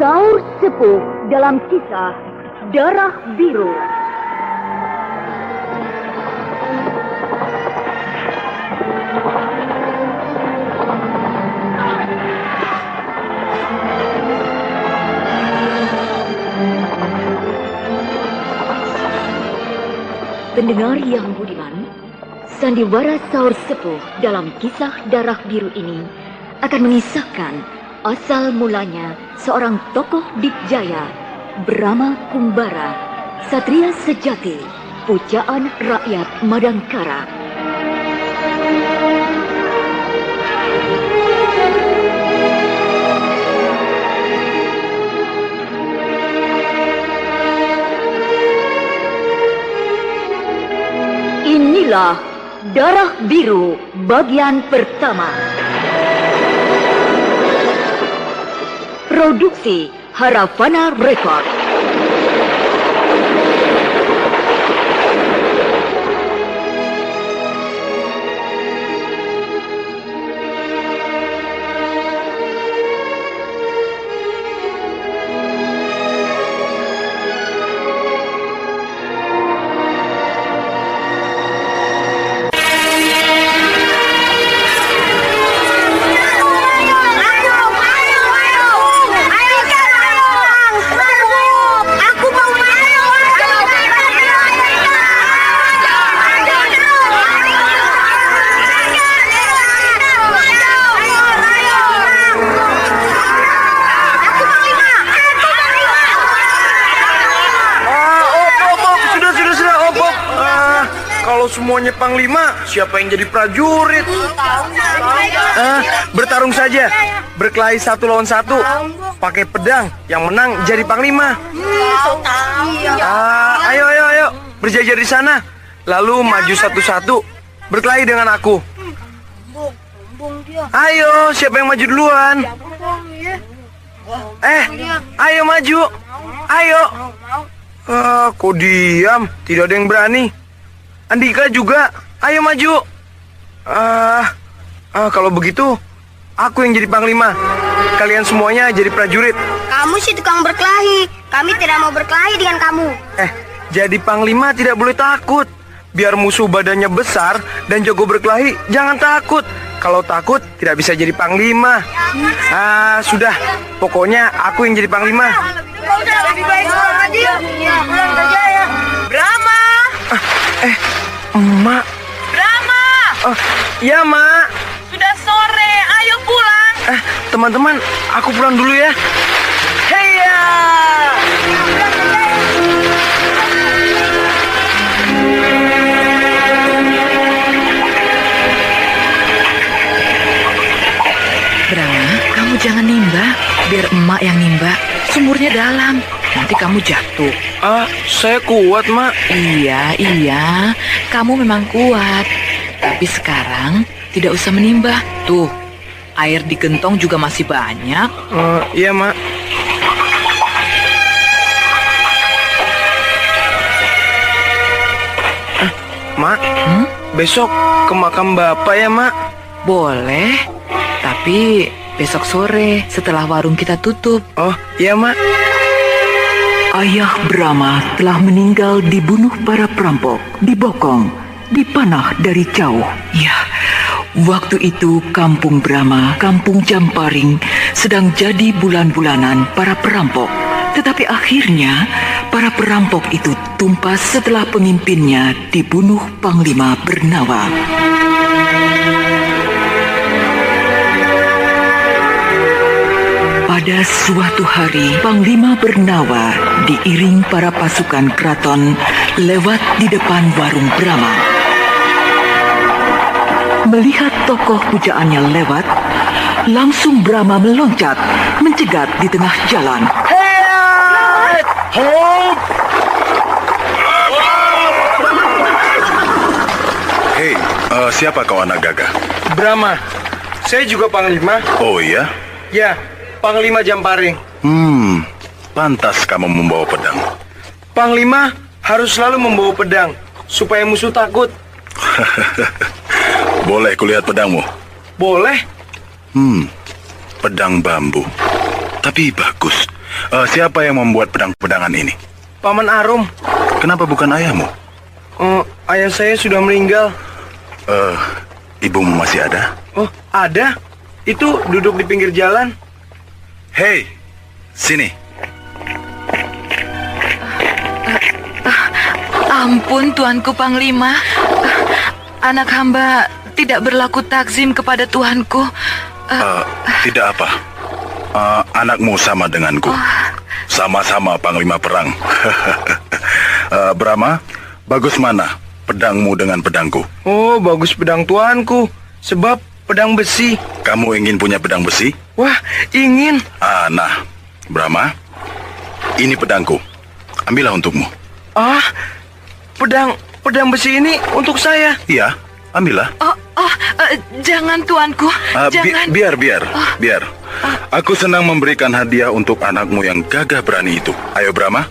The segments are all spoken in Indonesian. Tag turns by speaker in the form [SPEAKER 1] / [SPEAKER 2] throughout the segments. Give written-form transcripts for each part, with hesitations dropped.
[SPEAKER 1] Saur sepuh dalam kisah Darah Biru. Pendengar yang budiman, sandiwara Saur sepuh dalam kisah Darah Biru ini akan mengisahkan asal mulanya seorang tokoh dikjaya bernama Kumbara, satria sejati, pujaan rakyat Madangkara. Inilah Darah Biru bagian pertama. Produksi Haravana Record.
[SPEAKER 2] Kalau semuanya panglima, siapa yang jadi prajurit? Bertarung saja, berkelahi 1 lawan 1, pakai pedang, yang menang jadi panglima. Ayo, berjajar di sana, lalu maju satu-satu, berkelahi dengan aku. Ayo, siapa yang maju duluan? Ayo maju, ayo. Kok diam? Tidak ada yang berani. Andika juga, ayo maju. Kalau begitu, aku yang jadi panglima. Kalian semuanya jadi prajurit.
[SPEAKER 3] Kamu sih tukang berkelahi. Kami tidak mau berkelahi dengan kamu.
[SPEAKER 2] Jadi panglima tidak boleh takut. Biar musuh badannya besar dan jago berkelahi, jangan takut. Kalau takut, tidak bisa jadi panglima. Sudah, pokoknya aku yang jadi panglima.
[SPEAKER 3] Lebih baik pulang saja ya.
[SPEAKER 2] Brahma! Emak.
[SPEAKER 3] Brahma!
[SPEAKER 2] Ya, Mak.
[SPEAKER 3] Sudah sore, ayo pulang.
[SPEAKER 2] Teman-teman, aku pulang dulu ya. Heya!
[SPEAKER 4] Brahma, kamu jangan nimba. Biar emak yang nimba. Sumurnya dalam. Nanti kamu jatuh.
[SPEAKER 2] Saya kuat, Mak.
[SPEAKER 4] Iya. Kamu memang kuat. Tapi sekarang tidak usah menimba. Tuh, air di gentong juga masih banyak.
[SPEAKER 2] Iya, Mak. Mak, besok ke makam Bapak ya, Mak?
[SPEAKER 4] Boleh, tapi besok sore setelah warung kita tutup.
[SPEAKER 2] Oh, iya, Mak.
[SPEAKER 5] Ayah Brahma telah meninggal dibunuh para perampok, dibokong, dipanah dari jauh. Ya, waktu itu kampung Brahma, kampung Jamparing sedang jadi bulan-bulanan para perampok. Tetapi akhirnya para perampok itu tumpas setelah pemimpinnya dibunuh Panglima Bernawa. Pada suatu hari, Panglima Bernawa diiring para pasukan keraton lewat di depan warung Brahma. Melihat tokoh pujaannya lewat, langsung Brahma meloncat, mencegat di tengah jalan.
[SPEAKER 6] Hei, siapa kau anak gagah?
[SPEAKER 2] Brahma, saya juga panglima.
[SPEAKER 6] Oh iya?
[SPEAKER 2] Ya, Panglima Jamparing.
[SPEAKER 6] Pantas kamu membawa pedang.
[SPEAKER 2] Panglima harus selalu membawa pedang, supaya musuh takut.
[SPEAKER 6] Boleh kulihat pedangmu?
[SPEAKER 2] Boleh.
[SPEAKER 6] Pedang bambu. Tapi bagus. Siapa yang membuat pedang-pedangan ini?
[SPEAKER 2] Paman Arum.
[SPEAKER 6] Kenapa bukan ayahmu?
[SPEAKER 2] Ayah saya sudah meninggal.
[SPEAKER 6] Ibumu masih ada?
[SPEAKER 2] Oh, ada. Itu duduk di pinggir jalan.
[SPEAKER 6] Hei, sini.
[SPEAKER 4] Ampun, Tuanku Panglima. Anak hamba tidak berlaku takzim kepada Tuanku.
[SPEAKER 6] Tidak apa. Anakmu sama denganku. Sama-sama Panglima Perang. Brahma, bagus mana pedangmu dengan pedangku?
[SPEAKER 2] Oh, bagus pedang tuanku. Sebab pedang besi.
[SPEAKER 6] Kamu ingin punya pedang besi?
[SPEAKER 2] Wah, ingin.
[SPEAKER 6] Nah, Brahma, ini pedangku. Ambillah untukmu.
[SPEAKER 2] Pedang besi ini untuk saya.
[SPEAKER 6] Iya, ambillah.
[SPEAKER 4] Jangan, Tuanku. Jangan.
[SPEAKER 6] Biar. Aku senang memberikan hadiah untuk anakmu yang gagah berani itu. Ayo, Brahma.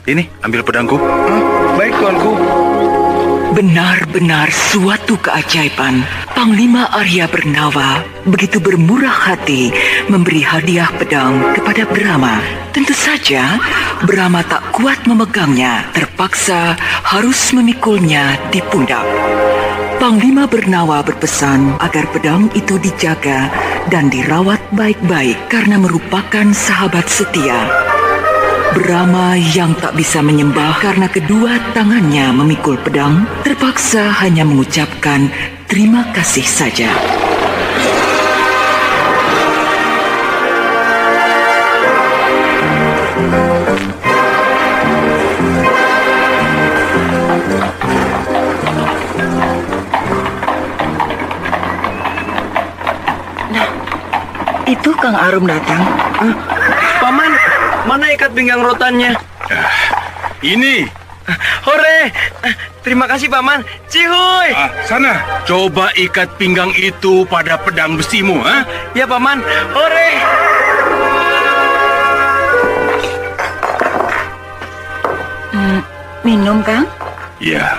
[SPEAKER 6] Ini, ambil pedangku.
[SPEAKER 2] Baik, tuanku.
[SPEAKER 5] Benar-benar suatu keajaiban. Panglima Arya Bernawa begitu bermurah hati memberi hadiah pedang kepada Brahma. Tentu saja Brahma tak kuat memegangnya, terpaksa harus memikulnya di pundak. Panglima Bernawa berpesan agar pedang itu dijaga dan dirawat baik-baik karena merupakan sahabat setia. Brahma yang tak bisa menyembah karena kedua tangannya memikul pedang, terpaksa hanya mengucapkan terima kasih saja.
[SPEAKER 1] Nah, itu Kang Arum datang.
[SPEAKER 2] Paman, mana ikat pinggang rotannya?
[SPEAKER 6] Ini.
[SPEAKER 2] Hore! Terima kasih, Paman. Cihuy!
[SPEAKER 6] Sana, coba ikat pinggang itu pada pedang besimu,
[SPEAKER 2] Ya, Paman. Hore!
[SPEAKER 1] Minum, Kang?
[SPEAKER 6] Ya.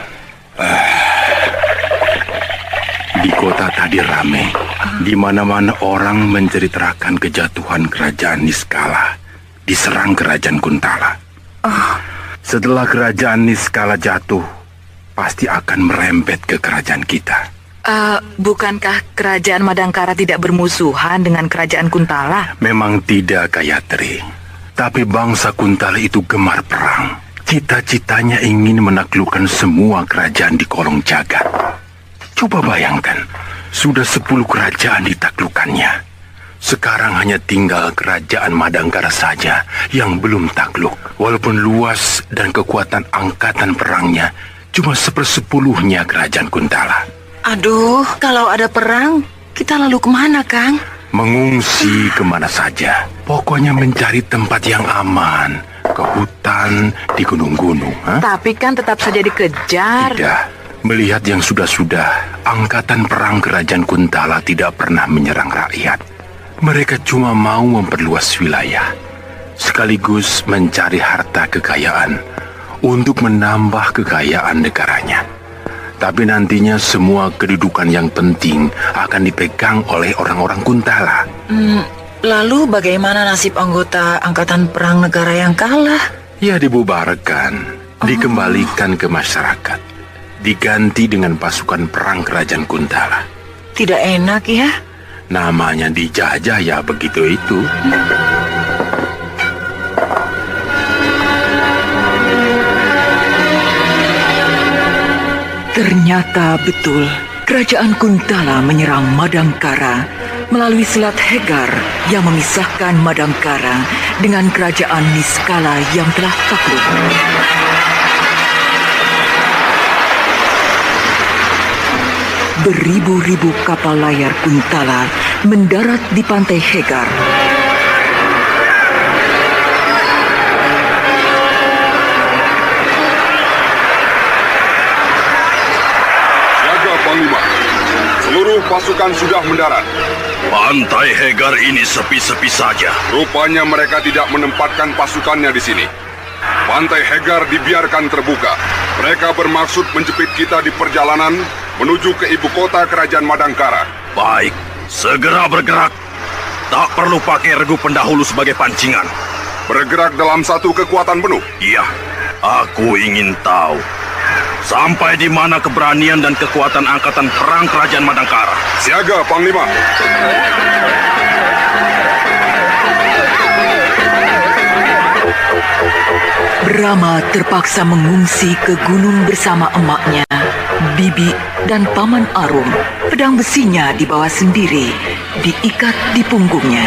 [SPEAKER 6] Di kota tadi ramai. Di mana-mana orang menceritakan kejatuhan kerajaan Niskala, diserang kerajaan Kuntala. Setelah kerajaan Niskala jatuh, pasti akan merembet ke kerajaan kita.
[SPEAKER 4] Bukankah kerajaan Madangkara tidak bermusuhan dengan kerajaan Kuntala?
[SPEAKER 6] Memang tidak, Gayatri. Tapi bangsa Kuntala itu gemar perang. Cita-citanya ingin menaklukkan semua kerajaan di kolong jagat. Coba bayangkan, sudah 10 kerajaan ditaklukkannya. Sekarang hanya tinggal kerajaan Madangkara saja yang belum takluk. Walaupun luas dan kekuatan angkatan perangnya cuma 1/10-nya kerajaan Kuntala.
[SPEAKER 1] Aduh, kalau ada perang, kita lalu kemana, Kang?
[SPEAKER 6] Mengungsi kemana saja. Pokoknya mencari tempat yang aman. Ke hutan, di gunung-gunung.
[SPEAKER 4] Tapi kan tetap saja dikejar.
[SPEAKER 6] Tidak. Melihat yang sudah-sudah, angkatan perang kerajaan Kuntala tidak pernah menyerang rakyat. Mereka cuma mau memperluas wilayah, sekaligus mencari harta kekayaan untuk menambah kekayaan negaranya. Tapi nantinya semua kedudukan yang penting akan dipegang oleh orang-orang Kuntala.
[SPEAKER 1] Lalu bagaimana nasib anggota angkatan perang negara yang kalah?
[SPEAKER 6] Ya dibubarkan, dikembalikan ke masyarakat, diganti dengan pasukan perang kerajaan Kuntala.
[SPEAKER 1] Tidak enak ya?
[SPEAKER 6] Namanya dijajah ya begitu itu.
[SPEAKER 5] Ternyata betul, kerajaan Kuntala menyerang Madangkara melalui Selat Hegar yang memisahkan Madangkara dengan kerajaan Niskala yang telah takluk. Beribu-ribu kapal layar Kuntala mendarat di pantai Hegar.
[SPEAKER 7] Jaga Panglima, seluruh pasukan sudah mendarat.
[SPEAKER 6] Pantai Hegar ini sepi-sepi saja.
[SPEAKER 7] Rupanya mereka tidak menempatkan pasukannya di sini. Pantai Hegar dibiarkan terbuka. Mereka bermaksud menjepit kita di perjalanan menuju ke ibu kota kerajaan Madangkara.
[SPEAKER 6] Baik, segera bergerak. Tak perlu pakai regu pendahulu sebagai pancingan.
[SPEAKER 7] bergerak dalam satu kekuatan penuh?
[SPEAKER 8] Iya, aku ingin tahu. Sampai di mana keberanian dan kekuatan angkatan perang Kerajaan Madangkara?
[SPEAKER 7] Siaga, Panglima.
[SPEAKER 5] Brama terpaksa mengungsi ke gunung bersama emaknya, Bibi, dan Paman Arum. Pedang besinya dibawa sendiri, diikat di punggungnya.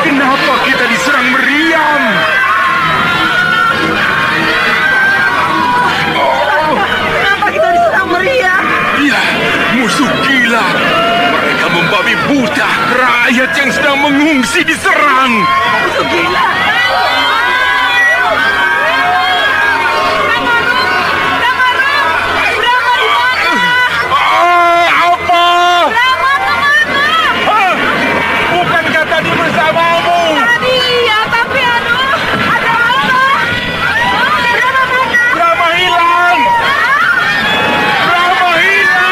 [SPEAKER 6] Kenapa kita diserang meriam? Ya, musuh gila. Mereka membabi buta. Rakyat yang sedang mengungsi diserang. Musuh gila. Apa? Bukankah tadi bersamamu?
[SPEAKER 3] Iya, tapi aduh, ada apa?
[SPEAKER 6] Brahma hilang. Brahma hilang.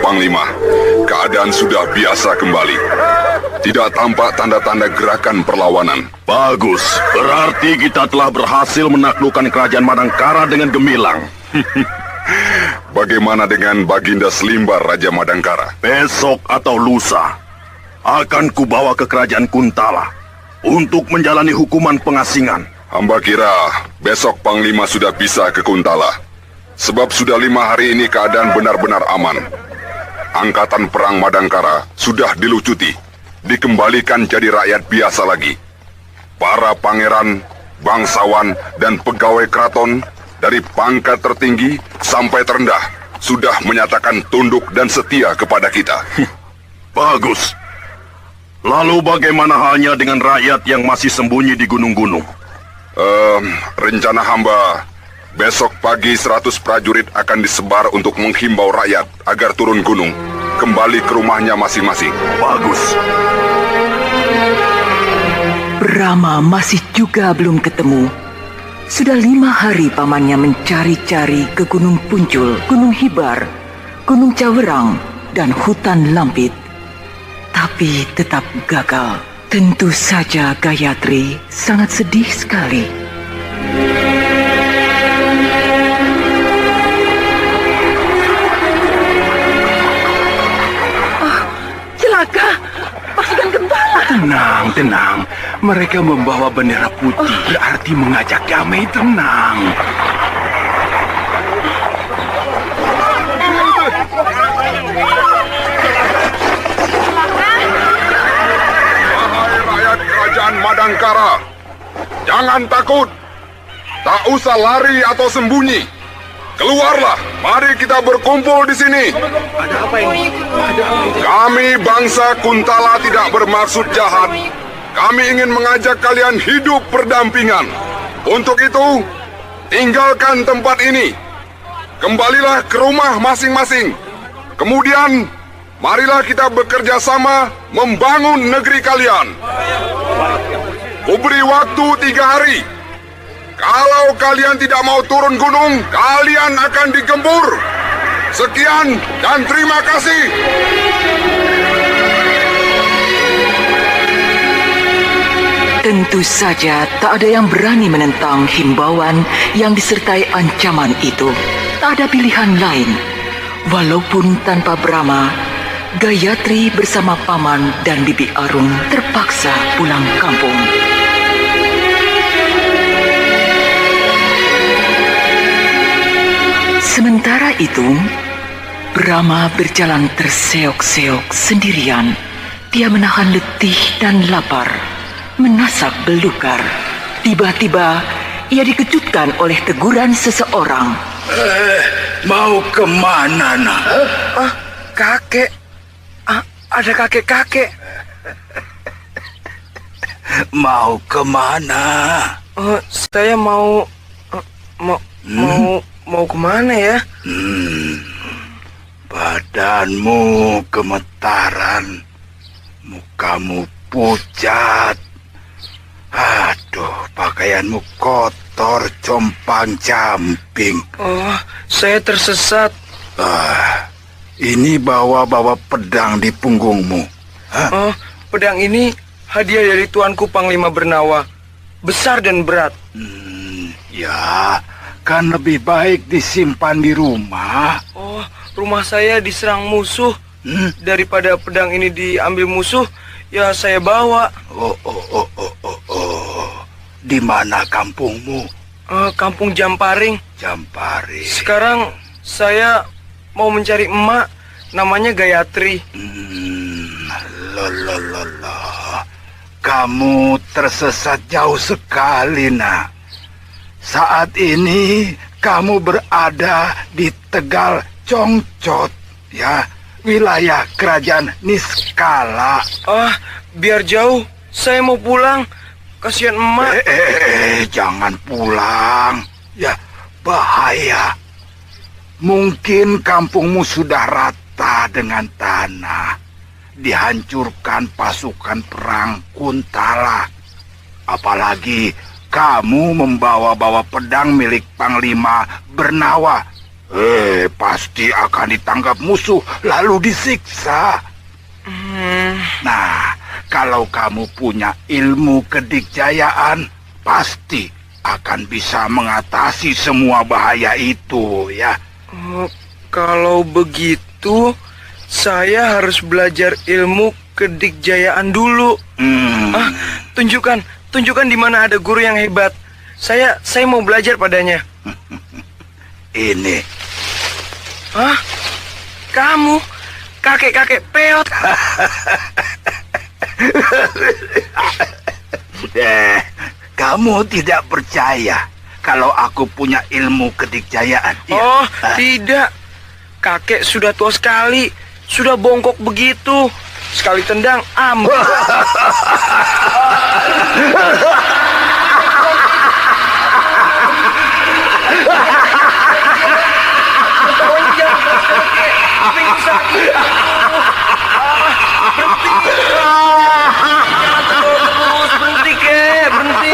[SPEAKER 7] Panglima, keadaan sudah biasa kembali. Tidak tampak tanda-tanda gerakan perlawanan.
[SPEAKER 8] Bagus, berarti kita telah berhasil menaklukkan Kerajaan Madangkara dengan gemilang.
[SPEAKER 7] Bagaimana dengan Baginda Selimbar Raja Madangkara?
[SPEAKER 8] Besok atau lusa akan kubawa ke Kerajaan Kuntala untuk menjalani hukuman pengasingan.
[SPEAKER 7] Hamba kira besok Panglima sudah bisa ke Kuntala. Sebab sudah 5 hari ini keadaan benar-benar aman. Angkatan perang Madangkara sudah dilucuti, dikembalikan jadi rakyat biasa lagi. Para pangeran, bangsawan, dan pegawai keraton dari pangkat tertinggi sampai terendah sudah menyatakan tunduk dan setia kepada kita.
[SPEAKER 8] Bagus. Lalu bagaimana halnya dengan rakyat yang masih sembunyi di gunung-gunung?
[SPEAKER 7] Rencana hamba, besok pagi 100 prajurit akan disebar untuk menghimbau rakyat agar turun gunung, kembali ke rumahnya masing-masing.
[SPEAKER 8] Bagus.
[SPEAKER 5] Brama masih juga belum ketemu. Sudah 5 hari pamannya mencari-cari ke Gunung Puncul, Gunung Hibar, Gunung Cawerang, dan hutan Lampit. Tapi tetap gagal. Tentu saja Gayatri sangat sedih sekali.
[SPEAKER 1] Celaka, pasukan Gempala.
[SPEAKER 6] Tenang, tenang. Mereka membawa bendera putih, berarti mengajak damai. Tenang.
[SPEAKER 7] Wahai rakyat Kerajaan Madangkara, jangan takut. Tak usah lari atau sembunyi. Keluarlah, mari kita berkumpul di sini.
[SPEAKER 2] Ada apa ini?
[SPEAKER 7] Kami bangsa Kuntala tidak bermaksud jahat. Kami ingin mengajak kalian hidup berdampingan. Untuk itu, tinggalkan tempat ini. Kembalilah ke rumah masing-masing. Kemudian, marilah kita bekerja sama membangun negeri kalian. Kuberi waktu 3 hari. Kalau kalian tidak mau turun gunung, kalian akan digempur. Sekian dan terima kasih.
[SPEAKER 5] Tentu saja tak ada yang berani menentang himbauan yang disertai ancaman itu. Tak ada pilihan lain. Walaupun tanpa Brahma, Gayatri bersama Paman dan Bibi Arung terpaksa pulang kampung. Sementara itu, Brahma berjalan terseok-seok sendirian. Dia menahan letih dan lapar, menasak belukar. Tiba-tiba, ia dikejutkan oleh teguran seseorang.
[SPEAKER 8] Mau kemana, nak?
[SPEAKER 2] Kakek. Ada kakek-kakek.
[SPEAKER 8] Mau kemana?
[SPEAKER 2] Saya mau kemana ya?
[SPEAKER 8] Badanmu gemetaran, mukamu pucat. Aduh, pakaianmu kotor, compang-camping.
[SPEAKER 2] Saya tersesat.
[SPEAKER 8] Ini bawa-bawa pedang di punggungmu.
[SPEAKER 2] Pedang ini hadiah dari tuanku Panglima Bernawa. Besar dan berat.
[SPEAKER 8] Ya, kan lebih baik disimpan di rumah.
[SPEAKER 2] Rumah saya diserang musuh. Daripada pedang ini diambil musuh, ya saya bawa.
[SPEAKER 8] Di mana kampungmu?
[SPEAKER 2] Kampung Jamparing.
[SPEAKER 8] Jamparing.
[SPEAKER 2] Sekarang saya mau mencari emak, namanya Gayatri.
[SPEAKER 8] Kamu tersesat jauh sekali, nak. Saat ini kamu berada di Tegal Congcot, ya, wilayah kerajaan Niskala.
[SPEAKER 2] Biar jauh, saya mau pulang. Kasihan emak.
[SPEAKER 8] Jangan pulang. Ya, bahaya. Mungkin kampungmu sudah rata dengan tanah. Dihancurkan pasukan perang Kuntala. Apalagi kamu membawa-bawa pedang milik Panglima Bernawa. Pasti akan ditangkap musuh lalu disiksa. Nah, kalau kamu punya ilmu kedikjayaan, pasti akan bisa mengatasi semua bahaya itu, ya.
[SPEAKER 2] Kalau begitu, saya harus belajar ilmu kedikjayaan dulu. Tunjukkan di mana ada guru yang hebat. Saya mau belajar padanya.
[SPEAKER 8] Ini.
[SPEAKER 2] Kamu? Kakek-kakek peot.
[SPEAKER 8] Kamu tidak percaya kalau aku punya ilmu kedikjayaan?
[SPEAKER 2] Ya? Tidak. Kakek sudah tua sekali. Sudah bongkok begitu. Sekali tendang, ambil. Berhenti, kek. Berhenti.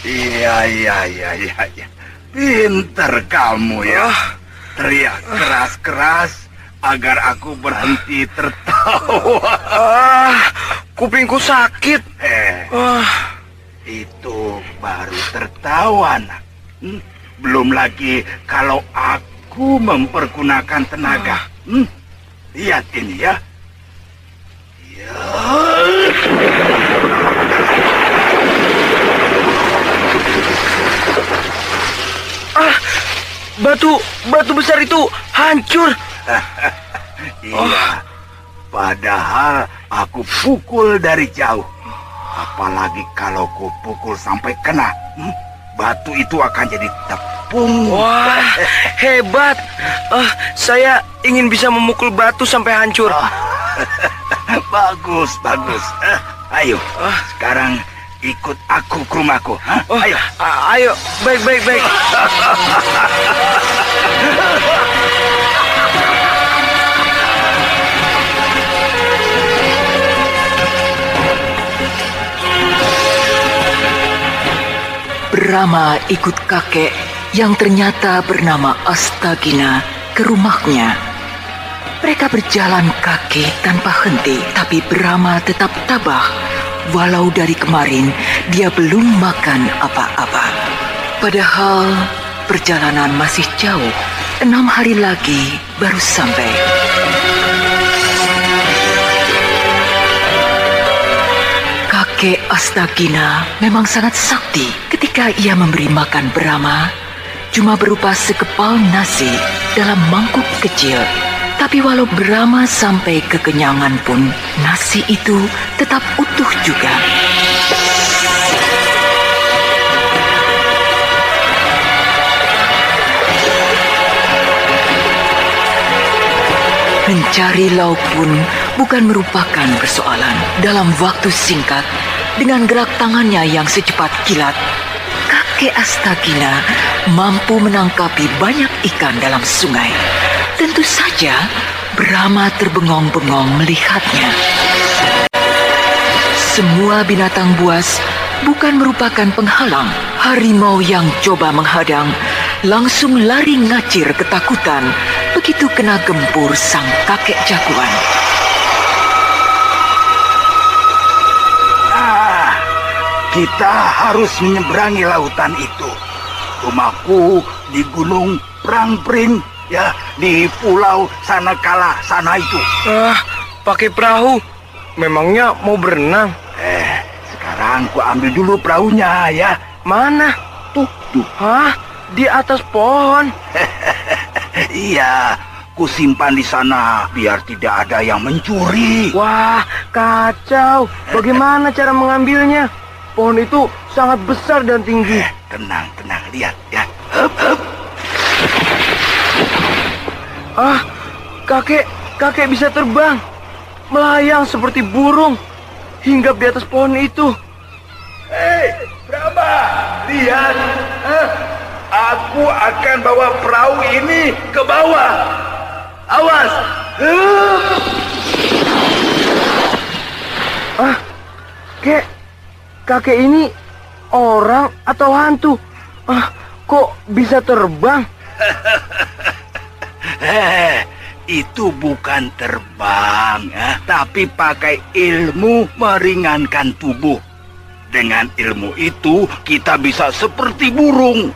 [SPEAKER 8] Iya. Pinter kamu ya. Teriak keras-keras agar aku berhenti tertawa.
[SPEAKER 2] Kupingku sakit.
[SPEAKER 8] Itu baru tertawa, nak. Belum lagi kalau aku mempergunakan tenaga. Lihat ini ya.
[SPEAKER 2] Batu besar itu hancur.
[SPEAKER 8] Iya. Padahal aku pukul dari jauh. Apalagi kalau ku pukul sampai kena, batu itu akan jadi tepung.
[SPEAKER 2] Wah, hebat. Saya ingin bisa memukul batu sampai hancur.
[SPEAKER 8] Bagus. Ayo, sekarang ikut aku ke rumahku.
[SPEAKER 2] Ayo, baik.
[SPEAKER 5] Brahma ikut kakek yang ternyata bernama Astagina ke rumahnya. Mereka berjalan kaki tanpa henti, tapi Brahma tetap tabah walau dari kemarin dia belum makan apa-apa. Padahal perjalanan masih jauh. 6 hari lagi baru sampai. Kakek Astagina memang sangat sakti ketika ia memberi makan Brahma. Cuma berupa sekepal nasi dalam mangkuk kecil. Tapi walau Brahma sampai kekenyangan pun, nasi itu tetap utuh juga. Mencari lauk pun bukan merupakan persoalan. Dalam waktu singkat, dengan gerak tangannya yang secepat kilat, kakek Astagina mampu menangkapi banyak ikan dalam sungai. Tentu saja, Brahma terbengong-bengong melihatnya. Semua binatang buas bukan merupakan penghalang. Harimau yang coba menghadang langsung lari ngacir ketakutan begitu kena gempur sang kakek jagoan.
[SPEAKER 8] Kita harus menyeberangi lautan itu. Rumahku di Gunung Prangpring, ya, di Pulau Sanakala sana itu.
[SPEAKER 2] Pakai perahu. Memangnya mau berenang?
[SPEAKER 8] Sekarang ku ambil dulu perahunya, ya.
[SPEAKER 2] Mana? Tuh. Hah? Di atas pohon.
[SPEAKER 8] Iya, ku simpan di sana biar tidak ada yang mencuri.
[SPEAKER 2] Wah, kacau. Bagaimana cara mengambilnya? Pohon itu sangat besar dan tinggi.
[SPEAKER 8] Tenang, lihat ya. Hup.
[SPEAKER 2] Kakek bisa terbang. Melayang seperti burung. Hinggap di atas pohon itu.
[SPEAKER 8] Hei, Brahma, lihat. Aku akan bawa perahu ini ke bawah. Awas.
[SPEAKER 2] Kakek ini orang atau hantu? Kok bisa terbang?
[SPEAKER 8] Itu bukan terbang, ya, tapi pakai ilmu meringankan tubuh. Dengan ilmu itu kita bisa seperti burung.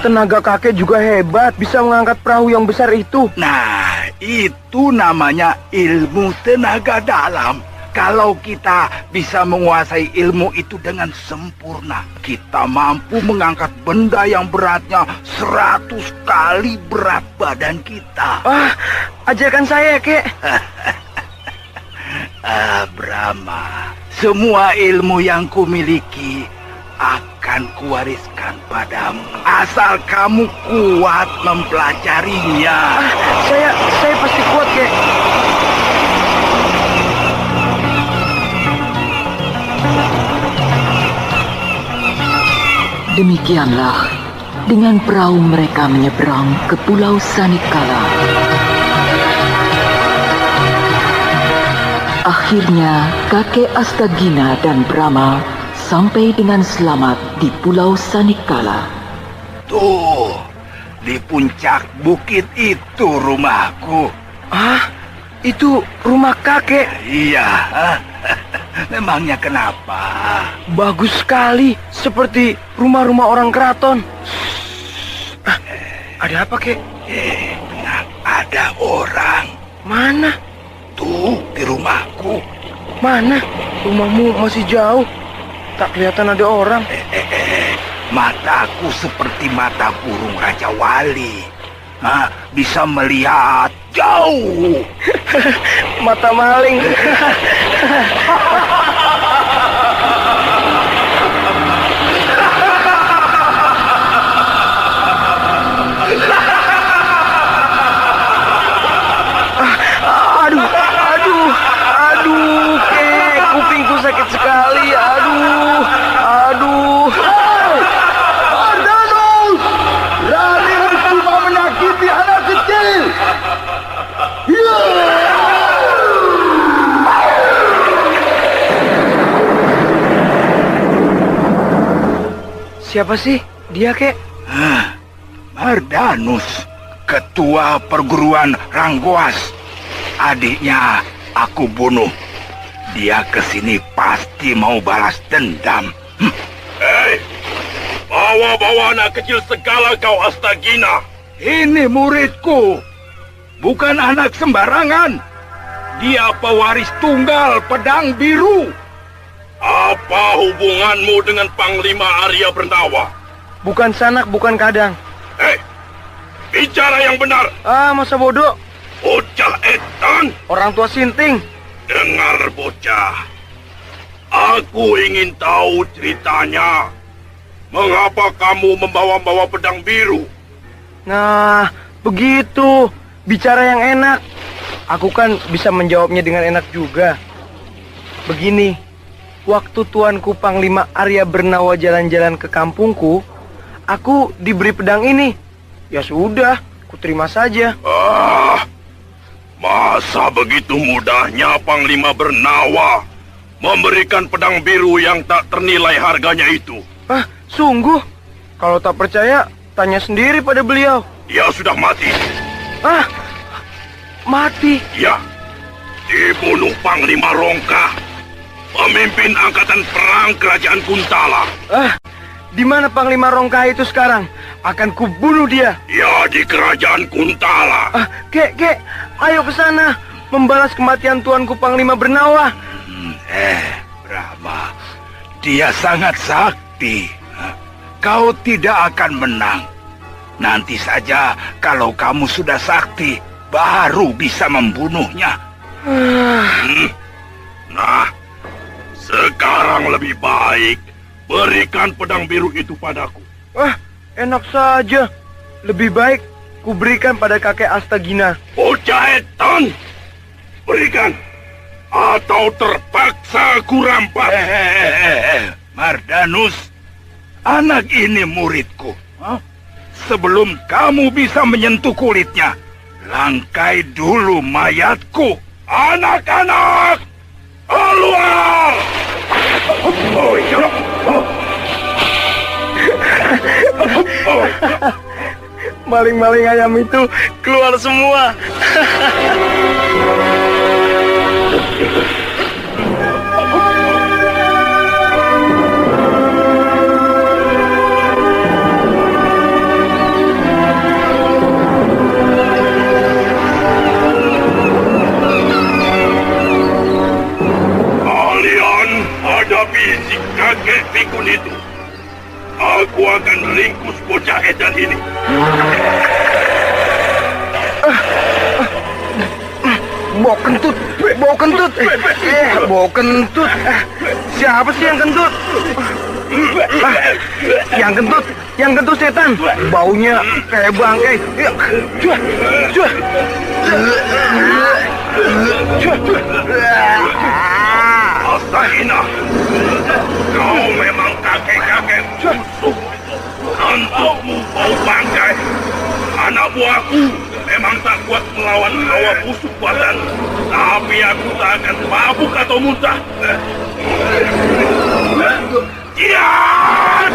[SPEAKER 2] Tenaga kakek juga hebat, bisa mengangkat perahu yang besar itu.
[SPEAKER 8] Nah, itu namanya ilmu tenaga dalam. Kalau kita bisa menguasai ilmu itu dengan sempurna, kita mampu mengangkat benda yang beratnya 100 kali berat badan kita.
[SPEAKER 2] Ajarkan saya, Kek.
[SPEAKER 8] Brahma, semua ilmu yang kumiliki akan kuwariskan padamu, asal kamu kuat mempelajarinya.
[SPEAKER 2] Saya pasti kuat, Kek.
[SPEAKER 5] Demikianlah, dengan perahu mereka menyeberang ke Pulau Sanikala. Akhirnya, kakek Astagina dan Brahma sampai dengan selamat di Pulau Sanikala.
[SPEAKER 8] Tuh, di puncak bukit itu rumahku.
[SPEAKER 2] Itu rumah kakek.
[SPEAKER 8] Iya, memangnya kenapa?
[SPEAKER 2] Bagus sekali, seperti rumah-rumah orang keraton. Ada apa, Kek?
[SPEAKER 8] Tenang, ada orang.
[SPEAKER 2] Mana?
[SPEAKER 8] Tuh, di rumahku.
[SPEAKER 2] Mana? Rumahmu masih jauh. Tak kelihatan ada orang.
[SPEAKER 8] Mataku seperti mata burung Raja Wali. Bisa melihat jauh.
[SPEAKER 2] Mata maling. Aduh, Kek, kupingku sakit sekali. Aduh.
[SPEAKER 8] Ardanus, Raden cuma menyakiti anak kecil.
[SPEAKER 2] Siapa sih dia, Kek?
[SPEAKER 8] Ardanus, ketua perguruan Ranggoas. Adiknya aku bunuh. Dia kesini pasti Pasti mau balas dendam.
[SPEAKER 9] Hei, bawa-bawa anak kecil segala kau, Astagina.
[SPEAKER 8] Ini muridku, bukan anak sembarangan. Dia pewaris tunggal pedang biru.
[SPEAKER 9] Apa hubunganmu dengan Panglima Arya Bernawa?
[SPEAKER 2] Bukan sanak, bukan kadang.
[SPEAKER 9] Hei, bicara yang benar.
[SPEAKER 2] Masa bodoh.
[SPEAKER 9] Bocah edan.
[SPEAKER 2] Orang tua sinting.
[SPEAKER 9] Dengar, bocah. Aku ingin tahu ceritanya. Mengapa kamu membawa-bawa pedang biru?
[SPEAKER 2] Nah, begitu. Bicara yang enak. Aku kan bisa menjawabnya dengan enak juga. Begini, waktu tuanku Panglima Arya Bernawa jalan-jalan ke kampungku, aku diberi pedang ini. Ya sudah, ku terima saja.
[SPEAKER 9] Masa begitu mudahnya Panglima Bernawa memberikan pedang biru yang tak ternilai harganya itu?
[SPEAKER 2] Sungguh? Kalau tak percaya, tanya sendiri pada beliau.
[SPEAKER 9] Dia sudah mati.
[SPEAKER 2] Mati?
[SPEAKER 9] Ya, dibunuh Panglima Rongkah, pemimpin angkatan perang kerajaan Kuntala.
[SPEAKER 2] Di mana Panglima Rongkah itu sekarang? Akan kubunuh dia.
[SPEAKER 9] Ya, di kerajaan Kuntala.
[SPEAKER 2] Kek, ayo ke sana, membalas kematian tuanku Panglima Bernawa.
[SPEAKER 8] Brahma, dia sangat sakti. Kau tidak akan menang. Nanti saja kalau kamu sudah sakti, baru bisa membunuhnya.
[SPEAKER 9] Nah, sekarang lebih baik berikan pedang biru itu padaku.
[SPEAKER 2] Enak saja. Lebih baik ku berikan pada kakek Astagina.
[SPEAKER 9] Bocah edan, berikan atau terpaksa ku rampas.
[SPEAKER 8] Mardanus, anak ini muridku. Sebelum kamu bisa menyentuh kulitnya, langkai dulu mayatku. Anak-anak, keluar!
[SPEAKER 2] Maling-maling ayam itu keluar semua.
[SPEAKER 9] Kalian hadapi si kakek pikun itu. Aku akan ringkus bocah edan ini.
[SPEAKER 2] Bau kentut. Bau kentut. Siapa sih yang kentut? Yang kentut setan. Baunya kayak bangkai.
[SPEAKER 9] Astagina, kau memang kakek-kakek busuk. Kantukmu bau bangkai. Anak buahku memang tak kuat melawan hawa busuk badan. Tapi aku tak akan mabuk atau muntah. Jiat!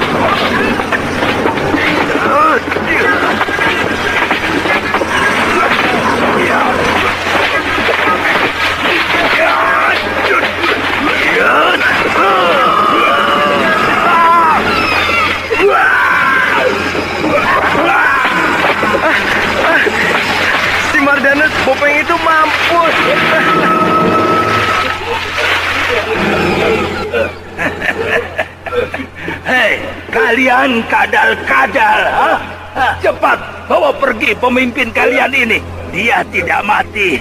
[SPEAKER 2] Si Mardanus Bopeng itu mampus.
[SPEAKER 8] Hei, kalian kadal-kadal. Cepat bawa pergi pemimpin kalian ini. Dia tidak mati,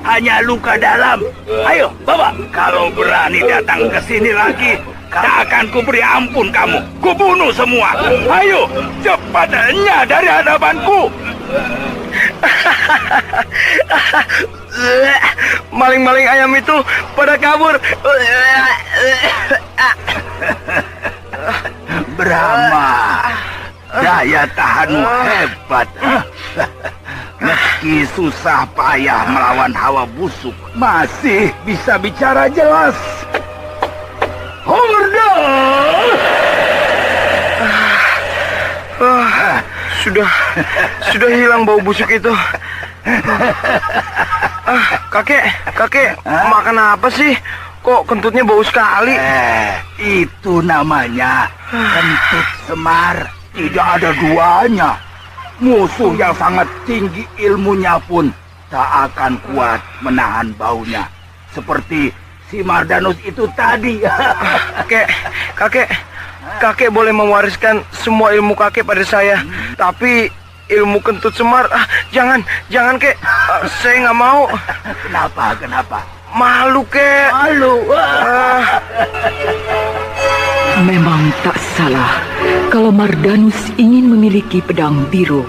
[SPEAKER 8] hanya luka dalam. Ayo, bawa. Kalau berani datang ke sini lagi, tak akan kuberi ampun kamu. Kubunuh semua. Ayo, cepatnya dari hadapanku.
[SPEAKER 2] Maling-maling ayam itu pada kabur.
[SPEAKER 8] Brahma, daya tahanmu hebat. Meski susah payah melawan hawa busuk, masih bisa bicara jelas. Horda!
[SPEAKER 2] Sudah hilang bau busuk itu. Kakek, makan apa sih? kok kentutnya bau sekali?
[SPEAKER 8] Itu namanya kentut Semar. Tidak ada duanya. Musuh yang sangat tinggi ilmunya pun tak akan kuat menahan baunya. Seperti si Mardanus itu tadi.
[SPEAKER 2] Kakek boleh mewariskan semua ilmu kakek pada saya. Tapi ilmu kentut Semar, jangan kek. Saya nggak mau.
[SPEAKER 8] Kenapa?
[SPEAKER 2] Malu kek.
[SPEAKER 8] Malu.
[SPEAKER 5] Memang tak salah kalau Mardanus ingin memiliki pedang biru.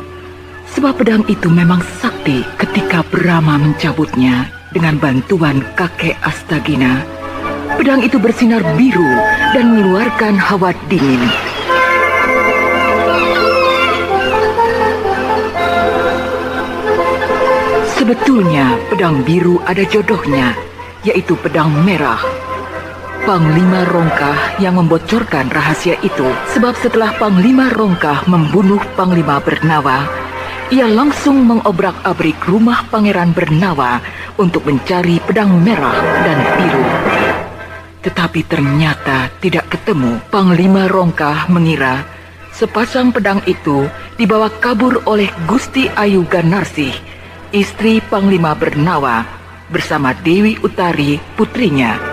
[SPEAKER 5] Sebab pedang itu memang sakti ketika Brahma mencabutnya dengan bantuan kakek Astagina. Pedang itu bersinar biru dan mengeluarkan hawa dingin. Sebetulnya pedang biru ada jodohnya, yaitu pedang merah. Panglima Rongkah yang membocorkan rahasia itu, sebab setelah Panglima Rongkah membunuh Panglima Bernawa, ia langsung mengobrak-abrik rumah Pangeran Bernawa untuk mencari pedang merah dan biru. Tetapi ternyata tidak ketemu. Panglima Rongkah mengira sepasang pedang itu dibawa kabur oleh Gusti Ayu Ganarsih, istri Panglima Bernawa, bersama Dewi Utari, putrinya.